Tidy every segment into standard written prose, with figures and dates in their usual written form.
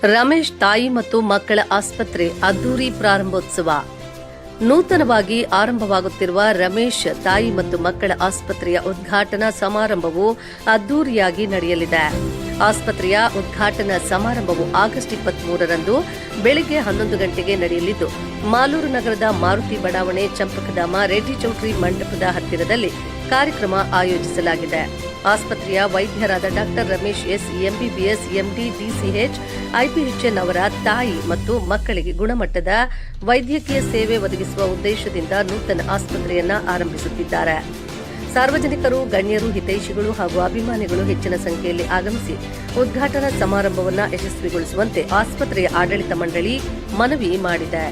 ರಮೇಶ್ ತಾಯಿ ಮತ್ತು ಮಕ್ಕಳ ಆಸ್ಪತ್ರೆ ಅದ್ದೂರಿ ಪ್ರಾರಂಭೋತ್ಸವ. ನೂತನವಾಗಿ ಆರಂಭವಾಗುತ್ತಿರುವ ರಮೇಶ್ ತಾಯಿ ಮತ್ತು ಮಕ್ಕಳ ಆಸ್ಪತ್ರೆಯ ಉದ್ಘಾಟನಾ ಸಮಾರಂಭವು ಅದ್ದೂರಿಯಾಗಿ ನಡೆಯಲಿದೆ. ಆಸ್ಪತ್ರೆಯ ಉದ್ಘಾಟನಾ ಸಮಾರಂಭವು ಆಗಸ್ಟ್ 23ರಂದು ಬೆಳಗ್ಗೆ 11 ಗಂಟೆಗೆ ನಡೆಯಲಿದ್ದು, ಮಾಲೂರು ನಗರದ ಮಾರುತಿ ಬಡಾವಣೆ ಚಂಪಕಧಾಮ ರೆಡ್ಡಿ ಚೌಟ್ರಿ ಮಂಟಪದ ಹತ್ತಿರದಲ್ಲಿ ಕಾರ್ಯಕ್ರಮ ಆಯೋಜಿಸಲಾಗಿದೆ. ಆಸ್ಪತ್ರೆಯ ವೈದ್ಯರಾದ doctor Ramesh S, MBBS, MD, DCH, IPHN ಅವರ ತಾಯಿ ಮತ್ತು ಮಕ್ಕಳಿಗೆ ಗುಣಮಟ್ಟದ ವೈದ್ಯಕೀಯ ಸೇವೆ ಒದಗಿಸುವ ಉದ್ದೇಶದಿಂದ ನೂತನ ಆಸ್ಪತ್ರೆಯನ್ನ ಆರಂಭಿಸುತ್ತಿದ್ದಾರೆ. ಸಾರ್ವಜನಿಕರು, ಗಣ್ಯರು, ಹಿತೈಷಿಗಳು ಹಾಗೂ ಅಭಿಮಾನಿಗಳು ಹೆಚ್ಚಿನ ಸಂಖ್ಯೆಯಲ್ಲಿ ಆಗಮಿಸಿ ಉದ್ಘಾಟನಾ ಸಮಾರಂಭವನ್ನು ಯಶಸ್ವಿಗೊಳಿಸುವಂತೆ ಆಸ್ಪತ್ರೆಯ ಆಡಳಿತ ಮಂಡಳಿ ಮನವಿ ಮಾಡಿದೆ.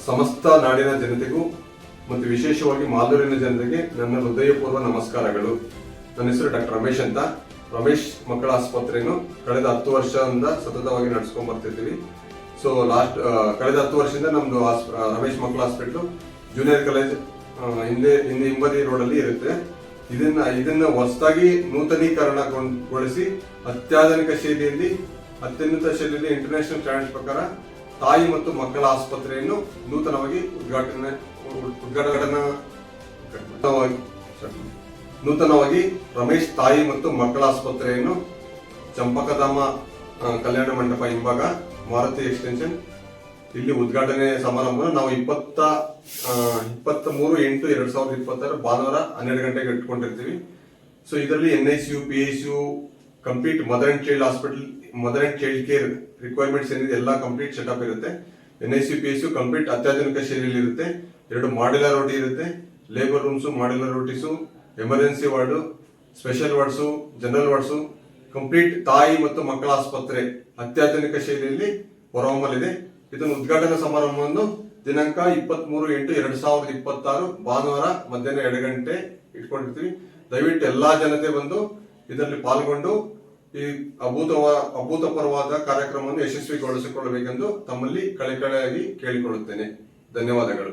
ಸಮಸ್ತ ನಾಡಿನ ಜನತೆಗೂ ಮತ್ತು ವಿಶೇಷವಾಗಿ ಮಾಲೂರಿನ ಜನತೆಗೆ ನನ್ನ ಹೃದಯಪೂರ್ವ ನಮಸ್ಕಾರಗಳು. ನನ್ನ ಹೆಸರು ಡಾಕ್ಟರ್ ರಮೇಶ್ ಅಂತ. ರಮೇಶ್ ಮಕ್ಕಳ ಆಸ್ಪತ್ರೆಯನ್ನು ಕಳೆದ 10 ವರ್ಷದಿಂದ ಸತತವಾಗಿ ನಡೆಸ್ಕೊಂಡ್ ಬರ್ತಿರ್ತೀವಿ. ಸೊ ಕಳೆದ 10 ವರ್ಷದಿಂದ ನಮ್ದು ರಮೇಶ್ ಮಕ್ಕಳ ಹಾಸ್ಪಿಟಲ್ ಜೂನಿಯರ್ ಕಾಲೇಜ್ ಹಿಂಬದಿ ರೋಡ್ ಅಲ್ಲಿ ಇರುತ್ತೆ. ಇದನ್ನ ಹೊಸದಾಗಿ ನೂತನೀಕರಣಗೊಳಿಸಿ ಅತ್ಯಾಧುನಿಕ ಶೈಲಿಯಲ್ಲಿ ಇಂಟರ್ನ್ಯಾಷನಲ್ ಸ್ಟ್ಯಾಂಡರ್ಡ್ ಪ್ರಕಾರ ತಾಯಿ ಮತ್ತು ಮಕ್ಕಳ ಆಸ್ಪತ್ರೆಯನ್ನು ನೂತನವಾಗಿ ರಮೇಶ್ ತಾಯಿ ಮತ್ತು ಮಕ್ಕಳ ಆಸ್ಪತ್ರೆಯನ್ನು ಚಂಪಕಧಾಮ ಕಲ್ಯಾಣ ಮಂಟಪ ಹಿಂಭಾಗ ಮಾರುತಿ ಎಕ್ಸ್ಟೆನ್ಷನ್ ಇಲ್ಲಿ ಉದ್ಘಾಟನೆ ಸಮಾರಂಭವನ್ನು ನಾವು 23/8/2026 ಭಾನುವಾರ 12 ಗಂಟೆಗೆ ಇಟ್ಕೊಂಡಿರ್ತೀವಿ. ಸೊ ಇದರಲ್ಲಿ NICU, PICU, complete mother and child care requirements ಏನಿದೆ ಎಲ್ಲ ಕಂಪ್ಲೀಟ್ ಸೆಟಪ್ ಇರುತ್ತೆ. NICU, PICU ಕಂಪ್ಲೀಟ್ ಅತ್ಯಾಧುನಿಕ ಶೈಲಿಯಲ್ಲಿ ಇರುತ್ತೆ. 2 ಮಾಡ್ಯುಲರ್ ಓಟಿ ಇರುತ್ತೆ. Labour rooms, modular OTs, emergency ward, special wards, general wards, complete ತಾಯಿ ಮತ್ತು ಮಕ್ಕಳ ಆಸ್ಪತ್ರೆ ಅತ್ಯಾಧುನಿಕ ಶೈಲಿಯಲ್ಲಿ ಹೊರಹೊಮ್ಮಲಿದೆ. ಇದನ್ನು ಉದ್ಘಾಟನಾ ಸಮಾರಂಭವನ್ನು ದಿನಾಂಕ 23/8/2026 ಭಾನುವಾರ ಮಧ್ಯಾಹ್ನ 2 ಗಂಟೆ ಇಟ್ಕೊಂಡಿರ್ತೀವಿ. ದಯವಿಟ್ಟು ಎಲ್ಲಾ ಜನತೆ ಬಂದು ಇದರಲ್ಲಿ ಪಾಲ್ಗೊಂಡು ಈ ಅಭೂತಪೂರ್ವವಾದ ಕಾರ್ಯಕ್ರಮವನ್ನು ಯಶಸ್ವಿಗೊಳಿಸಿಕೊಳ್ಳಬೇಕೆಂದು ತಮ್ಮಲ್ಲಿ ಕಳಕಳಿಯಾಗಿ ಕೇಳಿಕೊಳ್ಳುತ್ತೇನೆ. ಧನ್ಯವಾದಗಳು.